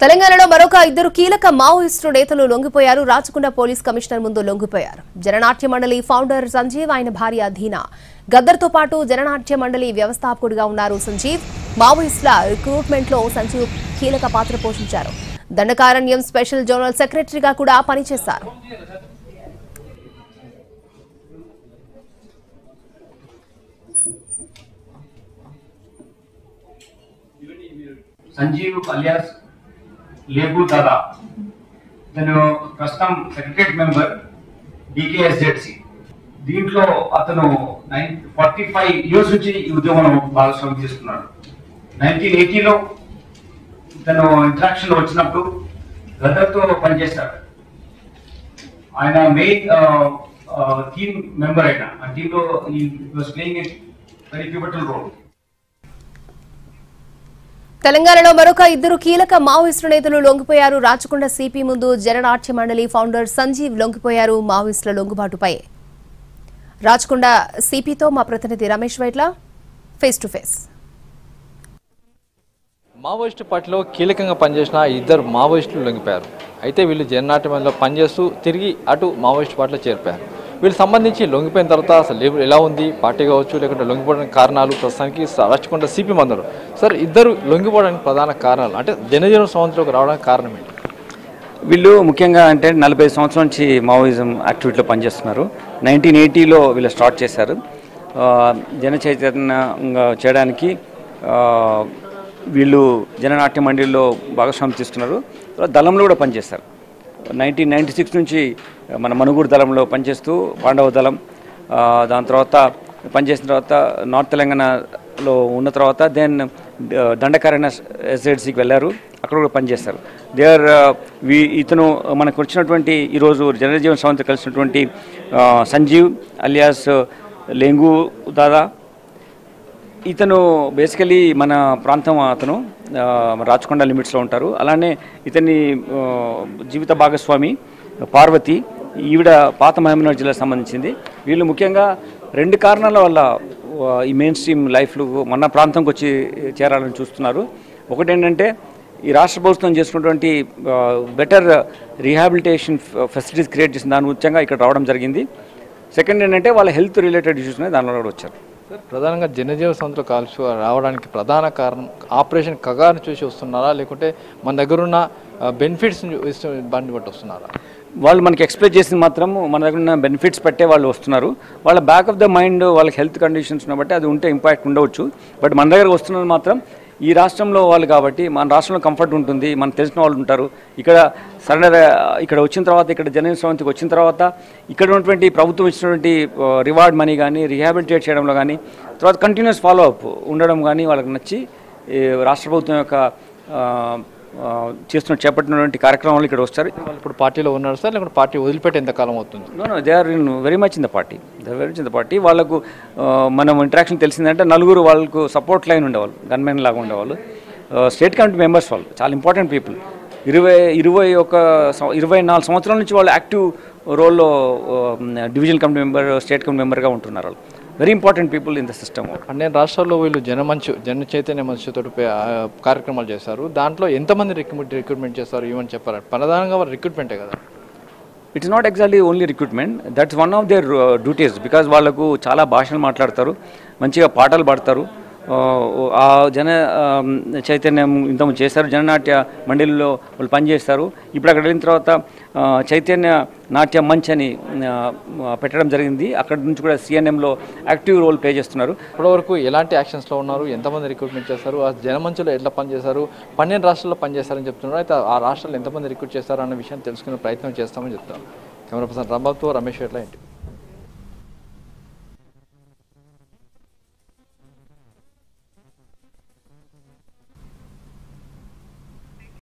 తెలంగాణలో మరొక ఇద్దరు కీలక మావోయిస్టు నేతలు లొంగిపోయారు. రాచకొండ పోలీస్ కమిషనర్ ముందు లొంగిపోయారు. జననాట్య మండలి ఫౌండర్ సంజీవ్, ఆయన భార్య అధీనా. గద్దర్తో పాటు జననాట్య మండలి వ్యవస్థాపకుడిగా ఉన్నారు సంజీవ్. మావోయిస్టుల రిక్రూట్మెంట్ లో సంజీవ్ కీలక పాత్ర పోషించారు. దండకారణ్యం స్పెషల్ జోనల్ సెక్రటరీగా కూడా పనిచేశారు. సంజీవ్ అలియాస్ లేబు దాదా ఇతను ప్రస్తుతం సెక్రటరియట్ మెంబర్ డికేఎస్జెడ్సి. దీంట్లో అతను 45 ఇయర్స్ నుంచి ఈ ఉద్యోగంలో భాగస్వామ్యం చేస్తున్నాడు. 1980లో ఇతను ఇంట్రాక్షన్ లో వచ్చినప్పుడు గదర్తో పనిచేస్తాడు. ఆయన మెయిన్ టీమ్ మెంబర్ అయినా ఆ టీంలో ఈ was playing a very pivotal role. తెలంగాణలో మరొక ఇద్దరు కీలక మావోయిస్టు నేతలు లొంగిపోయారు. రాచకొండ సిపి ముందు జననాట్య మండలి ఫౌండర్ సంజీవ్ లొంగిపోయారు. మావోయిస్టుల లొంగుబాటుపై రాచకొండ సిపితో మా ప్రతినిధి Ramesh Vaitla face to face. Maoist పార్టీలో కీలకంగా పనిచేసిన ఇద్దరు మావోయిస్టులు లొంగిపోయారు. అయితే వీళ్ళు జననాట్య మండలిలో పనిచేస్తూ తిరిగి అటు మావోయిస్టు పార్టీలో చేరిపోయారు. వీళ్ళకి సంబంధించి లొంగిపోయిన తర్వాత అసలు ఎలా ఉంది పార్టీ కావచ్చు, లేకుంటే లొంగిపోవడానికి కారణాలు ప్రస్తుతానికి రాచకొండ సిపి మందరు. సార్, ఇద్దరు లొంగిపోవడానికి ప్రధాన కారణాలు అంటే జనజీవన స్రవంతిలోకి రావడానికి కారణం ఏంటి? వీళ్ళు ముఖ్యంగా అంటే 45 సంవత్సరాల నుంచి మావోయిజం యాక్టివిటీలో పనిచేస్తున్నారు. 1980లో వీళ్ళు స్టార్ట్ చేశారు. జన చైతన్యంగా చేయడానికి వీళ్ళు జననాట్య మండలిలో భాగస్వామ్యం తీసుకున్నారు. దళంలో కూడా పనిచేస్తారు. 1996 నుంచి మన మనుగూరు దళంలో పనిచేస్తూ పాండవ దళం, దాని తర్వాత పనిచేసిన తర్వాత నార్త్ తెలంగాణలో ఉన్న తర్వాత దెన్ దండకారణ్య ఎస్జెడ్సీకి వెళ్ళారు. అక్కడ కూడా పనిచేస్తారు. ఇతను మనకు వచ్చినటువంటి ఈరోజు జనజీవన్ స్రవంతి కలిసినటువంటి సంజీవ్ అలియాస్ లేంగు దాదా, ఇతను బేసికలీ మన ప్రాంతం, అతను రాచకొండ లిమిట్స్లో ఉంటారు. అలానే ఇతని జీవిత భాగస్వామి పార్వతి, ఈవిడ పాత మహబూబ్నగర్ జిల్లాకు సంబంధించింది. వీళ్ళు ముఖ్యంగా 2 కారణాల వల్ల ఈ మెయిన్ స్ట్రీమ్ లైఫ్లో మన ప్రాంతంకి వచ్చి చేరాలని చూస్తున్నారు. ఒకటి ఏంటంటే ఈ రాష్ట్ర ప్రభుత్వం చేసుకున్నటువంటి బెటర్ రీహాబిలిటేషన్ ఫెసిలిటీస్ క్రియేట్ చేసిన దాని ముఖ్యంగా ఇక్కడ రావడం జరిగింది. సెకండ్ ఏంటంటే వాళ్ళ హెల్త్ రిలేటెడ్ ఇష్యూస్ దానిలో కూడా వచ్చారు. ప్రధానంగా జనజీవ సంస్థలో కాల్చి రావడానికి ప్రధాన కారణం ఆపరేషన్ కగార్ని చూసి వస్తున్నారా, లేకుంటే మన దగ్గర ఉన్న బెనిఫిట్స్ బండి బట్టి వస్తున్నారా? వాళ్ళు మనకి ఎక్స్ప్లెయిన్ చేసింది మాత్రం మన దగ్గర ఉన్న బెనిఫిట్స్ పట్టే వాళ్ళు వస్తున్నారు. వాళ్ళ బ్యాక్ ఆఫ్ ద మైండ్ వాళ్ళకి హెల్త్ కండిషన్స్ బట్టి అది ఉంటే ఇంపాక్ట్ ఉండవచ్చు. బట్ మన దగ్గర వస్తున్నది మాత్రం ఈ రాష్ట్రంలో వాళ్ళు కాబట్టి మన రాష్ట్రంలో కంఫర్ట్ ఉంటుంది, మనకు తెలిసిన వాళ్ళు ఉంటారు. ఇక్కడ సరెండర్ ఇక్కడ వచ్చిన తర్వాత, ఇక్కడ జనజీవన స్రవంతికి వచ్చిన తర్వాత ఇక్కడ ఉన్నటువంటి ప్రభుత్వం ఇచ్చినటువంటి రివార్డ్ మనీ కానీ, రీహాబిలిటేట్ చేయడంలో కానీ, తర్వాత కంటిన్యూస్ ఫాలో అప్ ఉండడం కానీ వాళ్ళకి నచ్చి రాష్ట్ర ప్రభుత్వం యొక్క చేపట్టినటువంటి కార్యక్రమాలు ఇక్కడ వస్తారు. వాళ్ళు ఇప్పుడు పార్టీలో ఉన్నారు సార్, లేకుంటే పార్టీ వదిలిపెట్టి ఎంతకాలం అవుతుంది? No, they are in very much in the party. వాళ్ళకు మనం ఇంటరాక్షన్ తెలిసిందంటే నలుగురు వాళ్ళకు సపోర్ట్ లైన్ ఉండేవాళ్ళు, గన్మెన్ లాగా ఉండేవాళ్ళు. స్టేట్ కమిటీ మెంబర్స్ వాళ్ళు చాలా ఇంపార్టెంట్ పీపుల్. 24 సంవత్సరాల నుంచి వాళ్ళు యాక్టివ్ రోల్లో division committee member, state committee మెంబర్గా ఉంటున్నారు. వాళ్ళు very important people in the system. అన్ని రాష్ట్రాల్లో వీళ్ళు జన చైతన్య మంచుతో కార్యక్రమాలు చేశారు. దాంట్లో ఎంతమంది రిక్రూట్మెంట్ చేస్తారు ఏమని చెప్పారు? ప్రధానంగా వాళ్ళు రిక్రూట్మెంటే కదా. It's not exactly only recruitment, that's one of their duties. Because వాళ్ళకు చాలా భాషలు మాట్లాడతారు, మంచిగా పాటలు పాడతారు. ఆ జన చైతన్యం ఇంతకుముందు చేశారు. జననాట్య మండలిలో వాళ్ళు పనిచేస్తారు. ఇప్పుడు అక్కడ వెళ్ళిన తర్వాత చైతన్య నాట్య మంచ్ అని పెట్టడం జరిగింది. అక్కడ నుంచి కూడా సిఎన్ఎంలో యాక్టివ్ రోల్ ప్లే చేస్తున్నారు. ఇప్పటివరకు ఎలాంటి యాక్షన్స్లో ఉన్నారు, ఎంతమంది రిక్రూట్మెంట్ చేస్తారు, ఆ జనమంచులో ఎట్లా పనిచేశారు, 12 రాష్ట్రాల్లో పనిచేస్తారని చెప్తున్నారు. అయితే ఆ రాష్ట్రాల్లో ఎంతమంది రిక్రూట్ చేస్తారు అన్న విషయాన్ని తెలుసుకునే ప్రయత్నం చేస్తామని చెప్తాను. కెమెరా పర్సన్ రాంబాబుతో రమేష్ ఎట్లా ఏంటి?